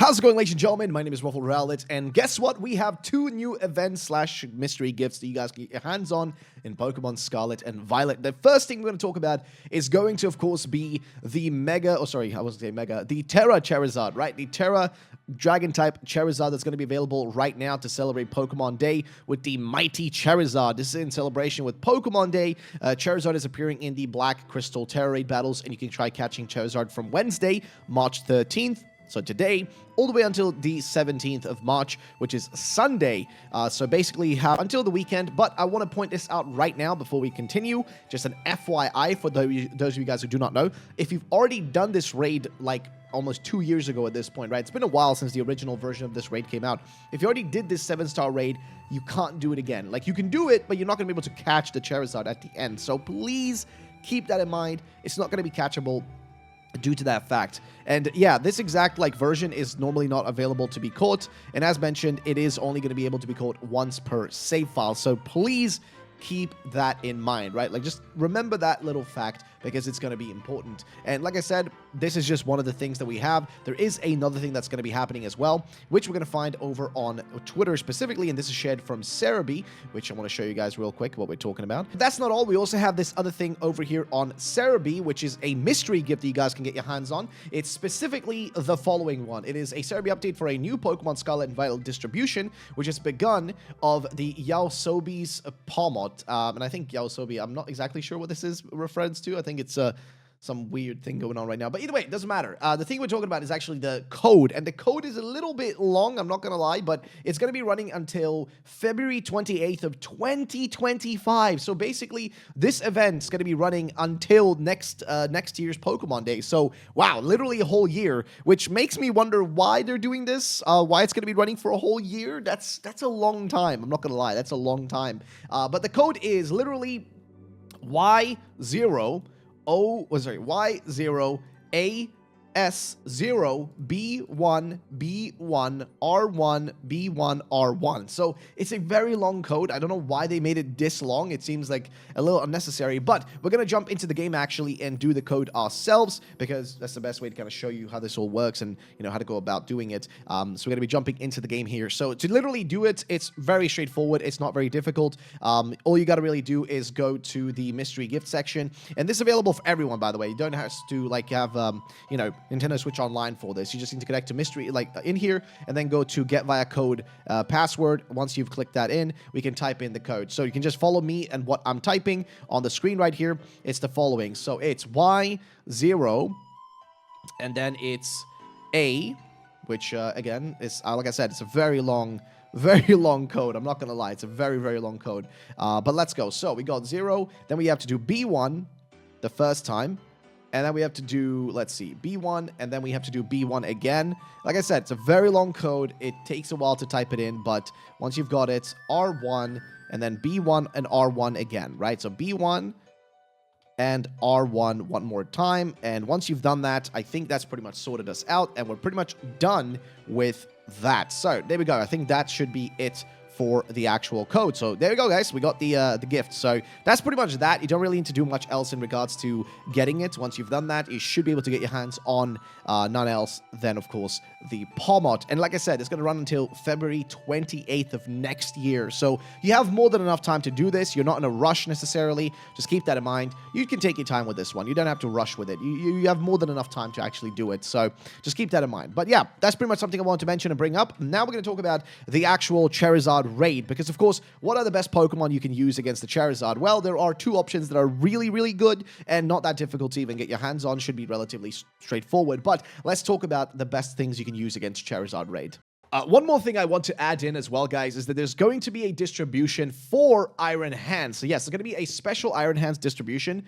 How's it going, ladies and gentlemen? My name is RuffledRowlit, and guess what? We have two new events / mystery gifts that you guys can get your hands on in Pokemon Scarlet and Violet. The first thing we're going to talk about is going to, of course, be the the Tera Charizard, right? The Tera Dragon-type Charizard that's going to be available right now to celebrate Pokemon Day with the Mighty Charizard. This is in celebration with Pokemon Day. Charizard is appearing in the Black Crystal Tera Raid battles, and you can try catching Charizard from Wednesday, March 13th. So today, all the way until the 17th of March, which is Sunday. So basically you have until the weekend, but I want to point this out right now before we continue. Just an FYI for those of you guys who do not know. If you've already done this raid like almost 2 years ago at this point, right? It's been a while since the original version of this raid came out. If you already did this 7-star raid, you can't do it again. Like, you can do it, but you're not going to be able to catch the Charizard at the end. So please keep that in mind. It's not going to be catchable due to that fact. And yeah, this exact version is normally not available to be caught, and as mentioned, it is only going to be able to be caught once per save file. So please keep that in mind, right? Just remember that little fact, because it's going to be important. And like I said, this is just one of the things that we have. There is another thing that's going to be happening as well, which we're going to find over on Twitter specifically, and this is shared from Cerebi, which I want to show you guys real quick what we're talking about. But that's not all. We also have this other thing over here on Cerebi, which is a mystery gift that you guys can get your hands on. It's specifically the following one. It is a Cerebi update for a new Pokemon Scarlet and Violet distribution, which has begun of the Yaosobi's Palmot. And I think Yaosobi, I'm not exactly sure what this is reference to. I think it's some weird thing going on right now. But either way, it doesn't matter. The thing we're talking about is actually the code. And the code is a little bit long, I'm not going to lie, but it's going to be running until February 28th of 2025. So basically, this event's going to be running until next year's Pokemon Day. So, wow, literally a whole year, which makes me wonder why they're doing this, why it's going to be running for a whole year. That's a long time. I'm not going to lie. That's a long time. But the code is literally Y0 Y0AS0 B1 B1 R1 B1 R1. So it's a very long code. I don't know why they made it this long. It seems like a little unnecessary, but we're going to jump into the game actually and do the code ourselves, because that's the best way to kind of show you how this all works and, you know, how to go about doing it. So we're going to be jumping into the game here. So to literally do it, it's very straightforward. It's not very difficult. All you got to really do is go to the mystery gift section, and this is available for everyone, by the way. You don't have to have you know, Nintendo Switch Online for this. You just need to connect to mystery in here, and then go to get via code password. Once you've clicked that in, we can type in the code. So you can just follow me and what I'm typing on the screen right here. It's the following. So it's Y0, and then it's A, which again is like I said, it's a very long code. I'm not gonna lie, it's a very long code. But let's go. So we got 0, then we have to do B1 the first time. And then we have to do, let's see, B1, and then we have to do B1 again. Like I said, it's a very long code. It takes a while to type it in, but once you've got it, R1, and then B1 and R1 again, right? So B1 and R1 one more time. And once you've done that, I think that's pretty much sorted us out, and we're pretty much done with that. So there we go. I think that should be it for the actual code. So there we go, guys. We got the gift. So that's pretty much that. You don't really need to do much else in regards to getting it. Once you've done that, you should be able to get your hands on none else than, of course, the Palmot. And like I said, it's going to run until February 28th of next year. So you have more than enough time to do this. You're not in a rush necessarily. Just keep that in mind. You can take your time with this one. You don't have to rush with it. You have more than enough time to actually do it. So just keep that in mind. But yeah, that's pretty much something I wanted to mention and bring up. Now we're going to talk about the actual Charizard raid, because of course, what are the best Pokemon you can use against the Charizard? Well, there are two options that are really good and not that difficult to even get your hands on. Should be relatively straightforward, but let's talk about the best things you can use against Charizard raid. One more thing I want to add in as well, guys, is that there's going to be a distribution for Iron Hands. So yes, there's going to be a special Iron Hands distribution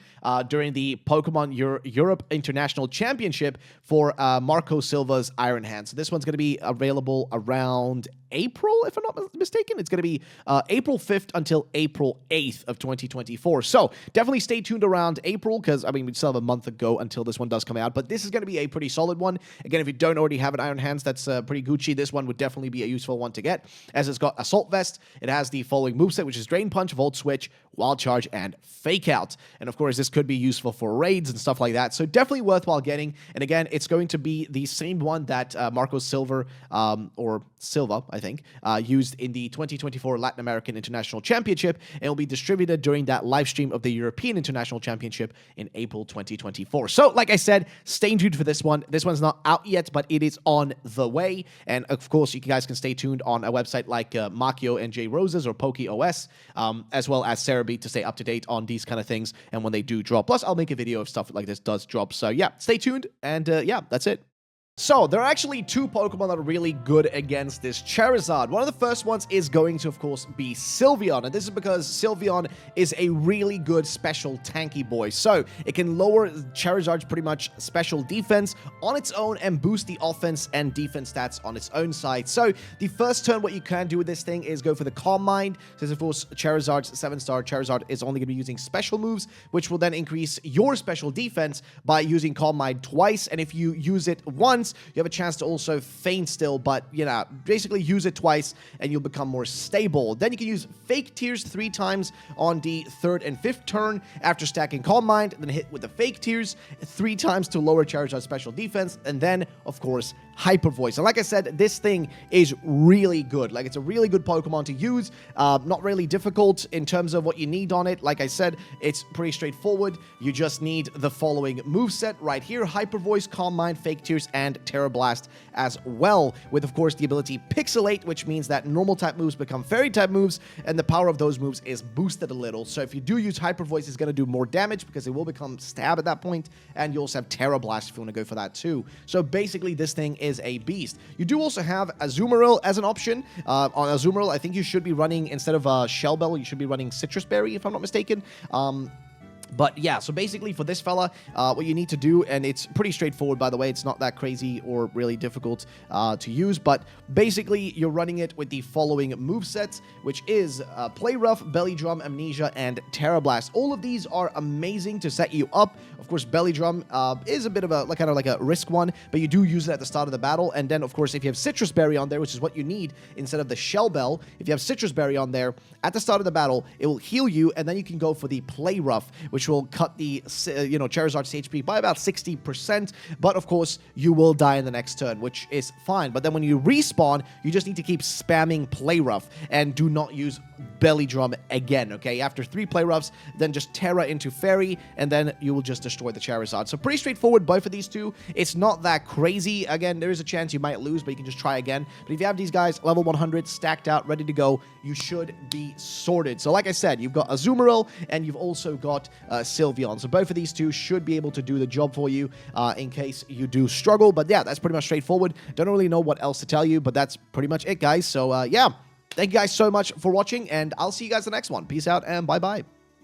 during the Pokemon Europe International Championship for Marco Silva's Iron Hands. So this one's going to be available around April, if I'm not mistaken. It's going to be April 5th until April 8th of 2024. So definitely stay tuned around April, because, I mean, we still have a month ago until this one does come out, but this is going to be a pretty solid one. Again, if you don't already have an Iron Hands, that's pretty Gucci. This one would definitely be a useful one to get, as it's got Assault Vest. It has the following moveset, which is Drain Punch, Volt Switch, Wild Charge, and Fake Out. And of course, this could be useful for raids and stuff like that. So definitely worthwhile getting. And again, it's going to be the same one that Marco Silva, I think, used in the 2024 Latin American International Championship, and will be distributed during that live stream of the European International Championship in April 2024. So, like I said, stay tuned for this one. This one's not out yet, but it is on the way. And of course, you guys can stay tuned on a website like Makio and J Roses or PokeOS, as well as Cerebeat, to stay up to date on these kind of things and when they do drop. Plus, I'll make a video if stuff like this does drop. So yeah, stay tuned, and yeah, that's it. So, there are actually two Pokemon that are really good against this Charizard. One of the first ones is going to, of course, be Sylveon, and this is because Sylveon is a really good special tanky boy. So, it can lower Charizard's pretty much special defense on its own and boost the offense and defense stats on its own side. So, the first turn, what you can do with this thing is go for the Calm Mind, since, of course, Charizard's 7-star Charizard is only going to be using special moves, which will then increase your special defense by using Calm Mind twice, and if you use it once, you have a chance to also feint still, but, you know, basically use it twice and you'll become more stable. Then you can use Fake Tears 3 times on the 3rd and 5th turn after stacking Calm Mind, then hit with the Fake Tears 3 times to lower Charizard's special defense, and then, of course, Hyper Voice. And like I said, this thing is really good. Like, it's a really good Pokemon to use. Not really difficult in terms of what you need on it. Like I said, it's pretty straightforward. You just need the following moveset right here: Hyper Voice, Calm Mind, Fake Tears, and Tera Blast as well, with, of course, the ability Pixelate, which means that normal type moves become fairy type moves, and the power of those moves is boosted a little. So if you do use Hyper Voice, it's going to do more damage because it will become Stab at that point, and you also have Tera Blast if you want to go for that too. So basically, this thing is a beast. You do also have Azumarill as an option. On Azumarill, I think you should be running, instead of Shell Bell, you should be running Citrus Berry, if I'm not mistaken. But yeah, so basically for this fella, what you need to do, and it's pretty straightforward, by the way, it's not that crazy or really difficult to use, but basically you're running it with the following movesets, which is Play Rough, Belly Drum, Amnesia, and Tera Blast. All of these are amazing to set you up. Of course, Belly Drum is a bit of a kind of like a risk one, but you do use it at the start of the battle. And then, of course, if you have Citrus Berry on there, which is what you need instead of the Shell Bell, if you have Citrus Berry on there at the start of the battle, it will heal you, and then you can go for the Play Rough, which will cut the Charizard's HP by about 60%, but of course you will die in the next turn, which is fine. But then when you respawn, you just need to keep spamming Play Rough and do not use Belly Drum again, okay? After 3 Play Roughs, then just Tera into Fairy, and then you will just destroy the Charizard. So pretty straightforward, both of these two. It's not that crazy. Again, there is a chance you might lose, but you can just try again. But if you have these guys level 100 stacked out, ready to go, you should be sorted. So like I said, you've got Azumarill, and you've also got Sylveon. So both of these two should be able to do the job for you in case you do struggle. But yeah, that's pretty much straightforward. Don't really know what else to tell you, but that's pretty much it, guys. So yeah, thank you guys so much for watching, and I'll see you guys in the next one. Peace out, and bye-bye.